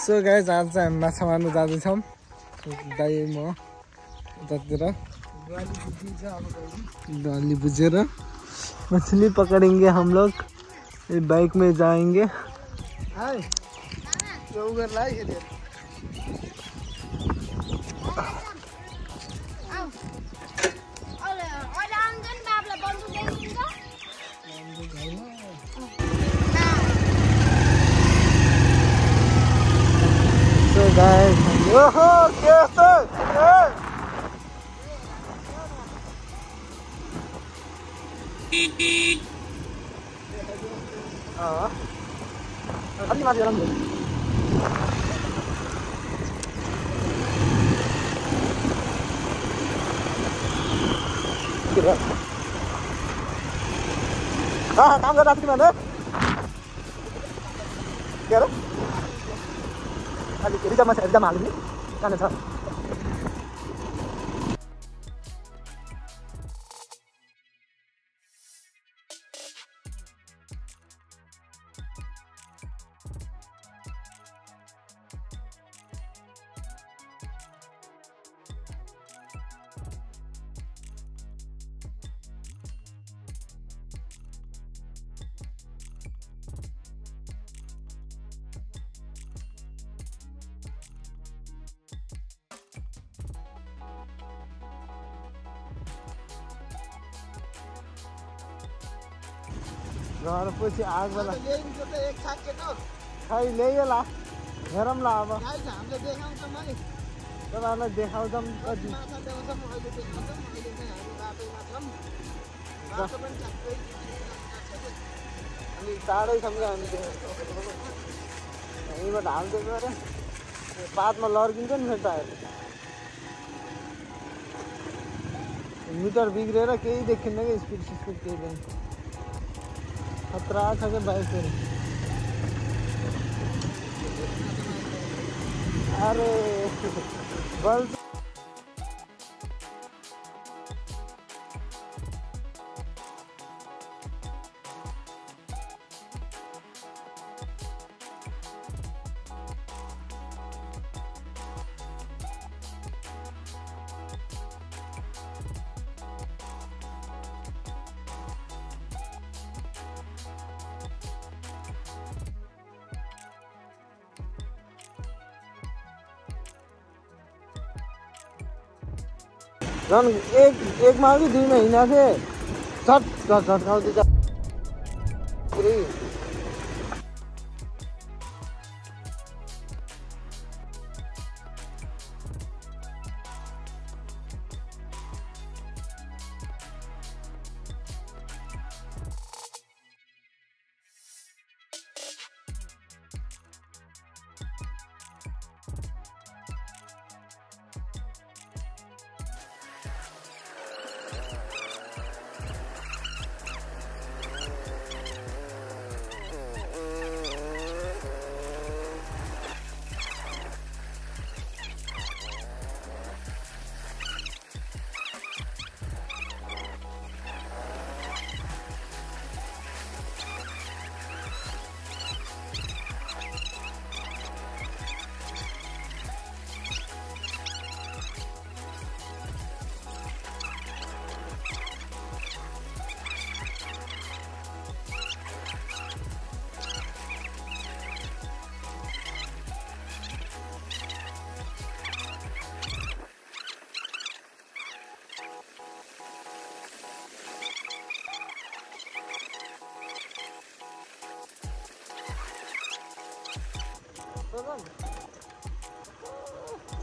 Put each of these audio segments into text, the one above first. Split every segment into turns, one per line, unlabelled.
So guys आज चाहिँ हामी माछा मार्न जाँदैछौँ दाइ म उतातिर डली बुझेर मछली पकड़ेंगे हम लोग बाइक में जाएंगे So guys, oh yes sir. Kami masih dalam dulu. Kira. Kamu gak dapat gimana? Kira? Ali kiri sama saya jam malam ni, kan sah. घर पछि आग बेला
एक साथ के तो
खै ल्याइला हेरौँ ल अब
गाइस हामीले देखाउँछ मैले
तपाईहरुलाई देखाउँछौँ कति
माछा देखाउँछौँ अहिले देखाउँछौँ अहिले चाहिँ हामी बाटोमा छौँ बाटो पनि ठ्याक्कै
अनि टाढै छौँ कि हामी यहीँबाट हाल्दिएको अरे पातमा लड्किन्छ नि फेरि टायर मिटर बिग्रेर केही देखिन्न कि स्पिड केही पनि खतरा छ क्या बाइक फेरि अरे गल्ती झन् एक मा कि दुईमा हिँडेको थिएँ झट झट्काउँदै जा पुरै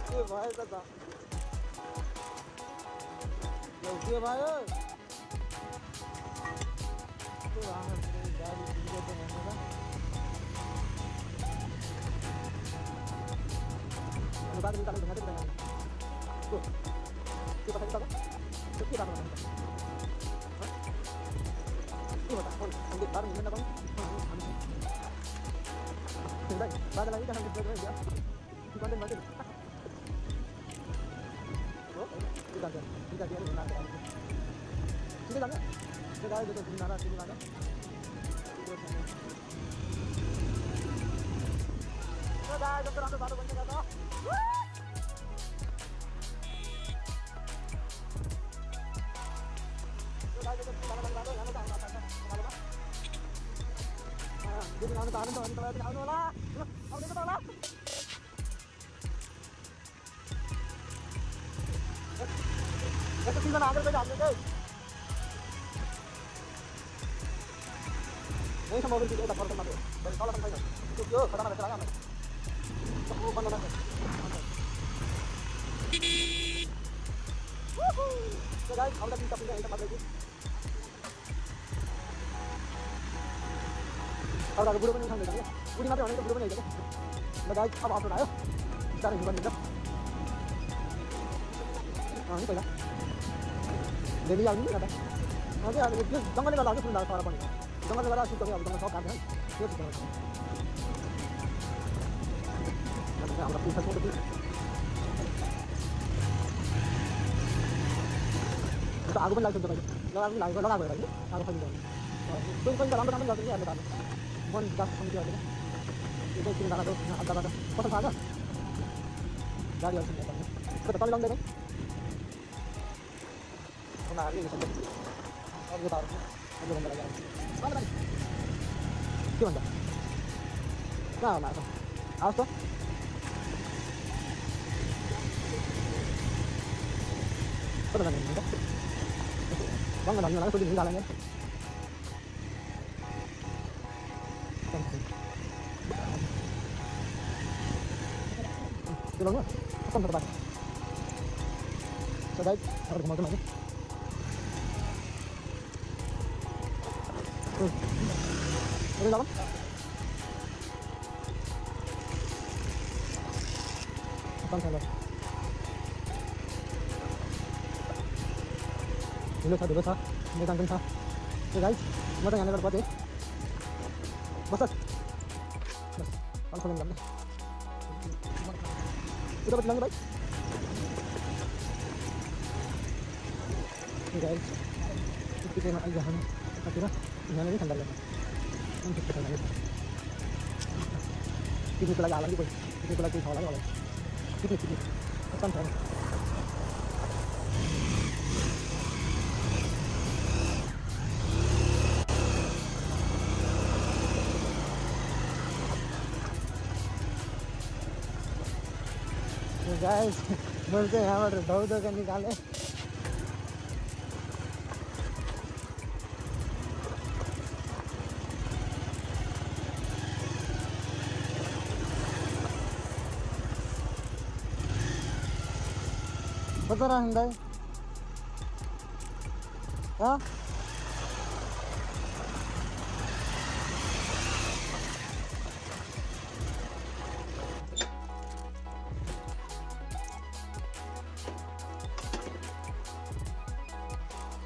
के भयो त के भयो Ini sama mobil kita tak perlu masuk. Dari kalau sampai itu yo, kadang ada celana. Oh, mana mana. So guys, kalau kita pindah kita pakai ini. Kalau ada bulu pun sampai dah. Bulu nanti orang itu bulu pun aja. So guys, अब आप आयो. Sekarang juga nih. Ini पहिला. Jadi yang ini ada. Nanti ada itu जंगल में लाके सुंदर सारा पानी. जंगल में शुद्ध करें अब जंगल सब काटते हैं ये शुद्ध करें हम लोग पीछे छोड़ दी तो आगू में लाइट जल रही है लगा भाई आगू फंस गया तो कोई काम काम करते हैं बता वन दस हम क्या करें ये तीन दाना दो आधा आधा पता था गाड़ी और तो पता लग गया हम आ गए अब बता रहा हूं अब बंदा लगा gimana? Nah, mana? Awas tuh. Kau dah ni, bang dah ni, tu di dalam ni. Jalan ni, apa tempat? Sedai, harus kemana lagi? Ini dalam? Apa salah? dulu sah, ini tanggung sah. Okay guys, mau tanya anda berapa deh? Bas, langsung dalam. Sudah betul lagi, guys. Okay guys, kita nak aja ham, kira ini ni sandal lagi. Ini kita lagi. Ini tu lagi alam ni, ini tu lagi salah lagi. Ini, pesan saya. Guys बोलते हैं यहाँ पर धो धो के निकाले पता रहा है हाँ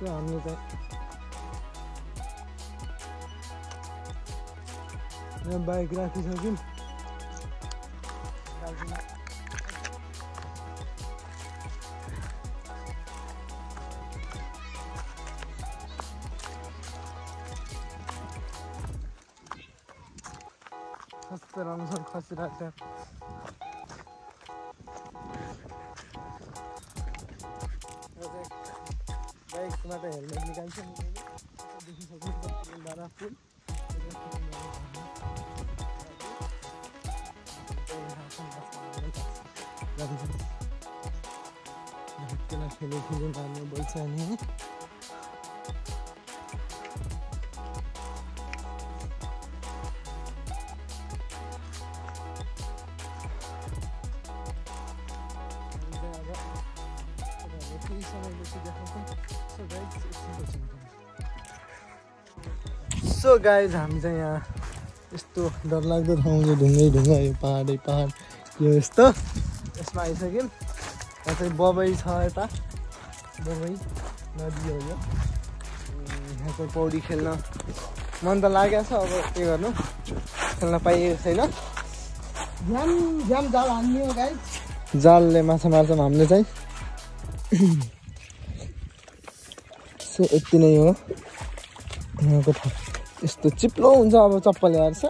हमने तो बाइक राखिसक्यौँ कस्तो राम्रो खसिरहेको छ बाइकमा त हेलमेट निकाल्छु बारा फुल खेले नानी बोल्छ नि सो गाइज हामी चाहिँ यहाँ यस्तो डरलाग्दो ठाउँमा ढुङ्गै ढुङ्गा यो पहाडै पहाड यो यस्तो यसमा आइसक्यौँ यहाँ चाहिँ बबई छ यता बबई नदी हो यो यहाँ चाहिँ पौडी खेल्न मन त लागेको छ अब के गर्नु खेल्न पाइएको छैन झ्याम जाल हान्ने हो गाइज जालले माछा मार्छौँ हामीले चाहिँ सो यति नै हो यहाँको ठाउँ यस्तो चिप्लो हुन्छ अब चप्पल ल्याएर छ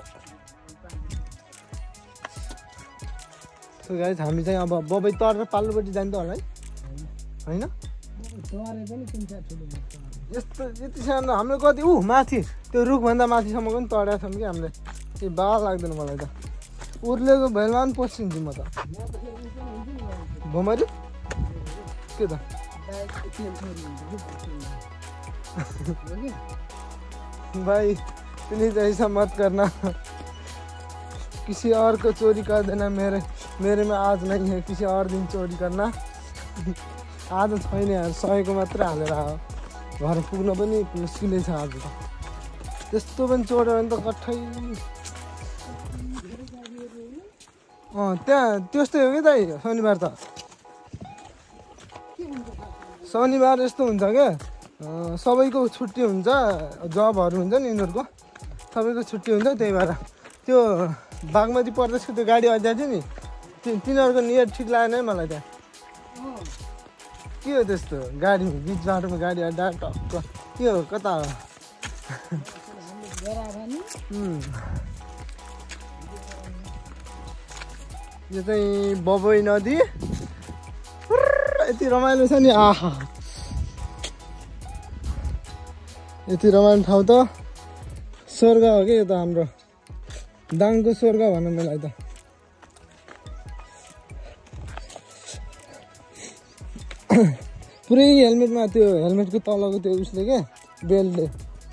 सो गाइस हामी चाहिँ अब बबई तरेर पाल्लोपट्टि जान्छ होला है होइन यस्तो यति सानो हाम्रो कति माथि त्यो रुखभन्दा माथिसम्म पनि तरेका छौँ कि हामीले त्यो बाल लाग्दैन मलाई त उर्लेको भैलमा पनि पसिन्छु म त भमरी के त भाई प्लीज ऐसा मत करना किसी और को चोरी कर देना मेरे में आज नहीं है किसी और दिन चोरी करना आज छैन यार 100 को मात्र हालेर आयो घर पुग्न पनि मुस्किलै छ आज त त्यस्तो पनि चोर्यो भने त कठै त्यहाँ त्यस्तै हो कि दाइ शनिबार त शनिबार यस्तो हुन्छ क्या सबैको छुट्टी हुन्छ जबहरू हुन्छ नि यिनीहरूको सबैको छुट्टी हुन्छ त्यही भएर त्यो बागमती प्रदेशको त्यो गाडी अड्डा थियो नि तिनीहरूको नियत ठिक लागेन है मलाई त्यहाँ के हो त्यस्तो गाडी बिच बाटोमा गाडी अड्डा टक्क के हो कता हो यो चाहिँ बबई नदी यति रमाइलो छ नि आहा यति रमाइलो ठाउँ त स्वर्ग हो कि यो त हाम्रो दाङको स्वर्ग भनौँ मलाई त पुरै हेलमेटमा त्यो हेलमेटको तलको त्यो उसले क्या बेल्टले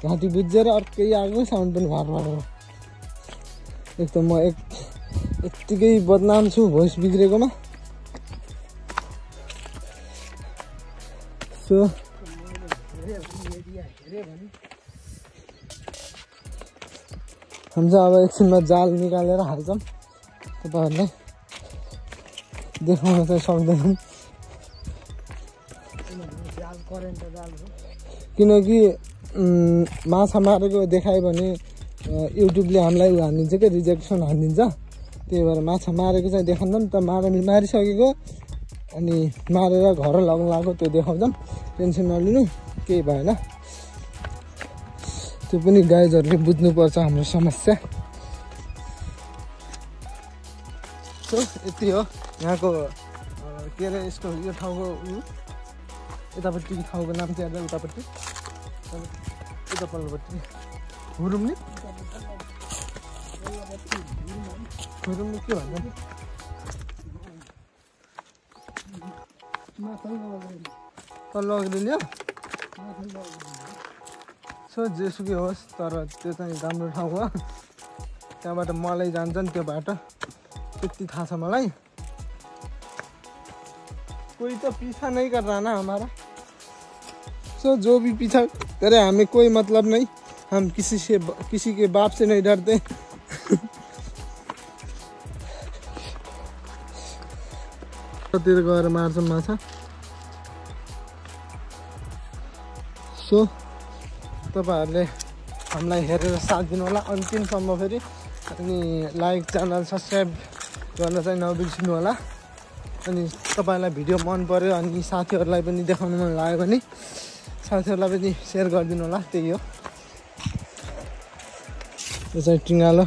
घाँटी बुझेर अर्कै आएको साउन्ड पनि भर एक त म यत्तिकै बदनाम छु भोइस बिग्रेकोमा सो हामी चाहिँ अब एकछिनमा जाल निकालेर हाल्छौँ तपाईँहरूलाई देखाउन चाहिँ सक्दैनौँ किनकि माछा मारेको देखायो भने युट्युबले हामीलाई हानिदिन्छ क्या रिजेक्सन हानिदिन्छ त्यही भएर माछा मारेको चाहिँ देखाउँछौँ त मारिसकेको अनि मारेर घर लग्न लाग्यो त्यो देखाउँछौँ टेन्सन नलिनु केही भएन त्यो पनि गाइजहरूले बुझ्नुपर्छ हाम्रो समस्या सो यति हो यहाँको के अरे यसको यो ठाउँको यतापट्टि ठाउँको नाम चाहिँ हेर्दा उतापट्टि यता पल्लोपट्टि हुरुम्ने के भन्छ तल्लो अग्रेलियो सो जेसुकै होस् तर त्यो चाहिँ राम्रो ठाउँ हो त्यहाँबाट मलाई जान्छ नि त्यो बाटो त्यति थाहा छ मलाई कोई तो पीछा नहीं कर रहा ना हमारा सो जो भी पीछा करे हमें कोई मतलब नहीं हम किसी के बाप से नहीं डरते तिर गएर मार्छौँ माछा सो तपाईँहरूले हामीलाई हेरेर साथ दिनु होला अन्तिमसम्म फेरि अनि लाइक च्यानल सब्सक्राइब गर्न चाहिँ नबिर्सिनु होला अनि तपाईँलाई भिडियो मन पर्यो अनि साथीहरूलाई पनि देखाउन मन लाग्यो भने साथीहरूलाई पनि सेयर गरिदिनु होला त्यही हो यो चाहिँ टिङ्गालो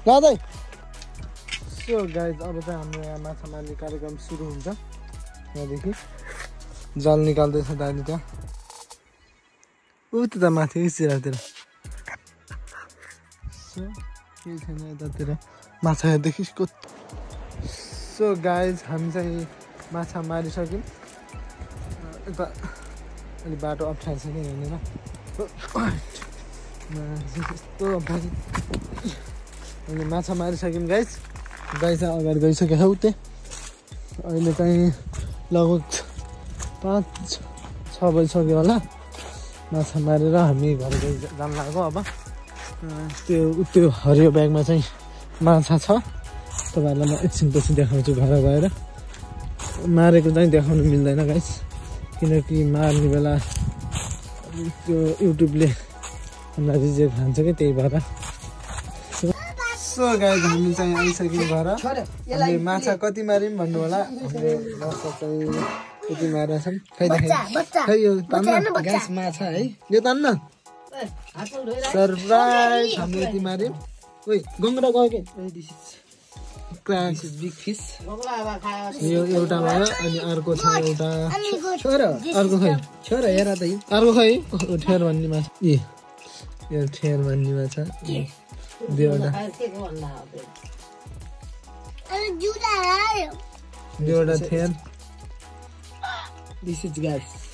दादा सो गाइज अब चाहिँ हाम्रो यहाँ माछा मार्ने कार्यक्रम सुरु हुन्छ यहाँदेखि जाल निकाल्दैछ दाइले त्यहाँ त माथि चिरातिर सो केही छैन यतातिर माछा हेर्दैदेखि सो गाइज हामी चाहिँ माछा मारिसक्यौँ यता अलि बाटो अप्ठ्यारो छ कि हेर्नेमा यस्तो अनि माछा मारिसक्यौँ गाइज गाई चाहिँ अगाडि गइसकेको छ उतै अहिले चाहिँ लगभग 5-6 बजिसक्यो होला माछा मारेर हामी घर जान लाग्यो अब त्यो हरियो ब्यागमा चाहिँ माछा छ तपाईँहरूलाई म एकछिनपछि देखाउँछु घर गएर मारेको चाहिँ देखाउनु मिल्दैन गाइस किनकि मार्ने बेला त्यो युट्युबले हामीलाई रिजेक्ट हान्छ कि त्यही भएर सो गाइस हामी चाहिँ आइसक्यौँ घर हामीले माछा कति मार्यौँ भन्नु होला हामीले माछा चाहिँ यति मारेका छौँ खै यो माछा है यो तान्न सरप्राइज हामीले यति मार्यौँ ओइ गङ्गडा गयो के this is crack big fish यो एउटा भयो अनि अर्को छ एउटा छोरा अर्को खै छोरा हेर त अर्को खै ठेर भन्ने माछा यो ठेर भन्ने माछा दुईवटा ठेर दिस इज गाइस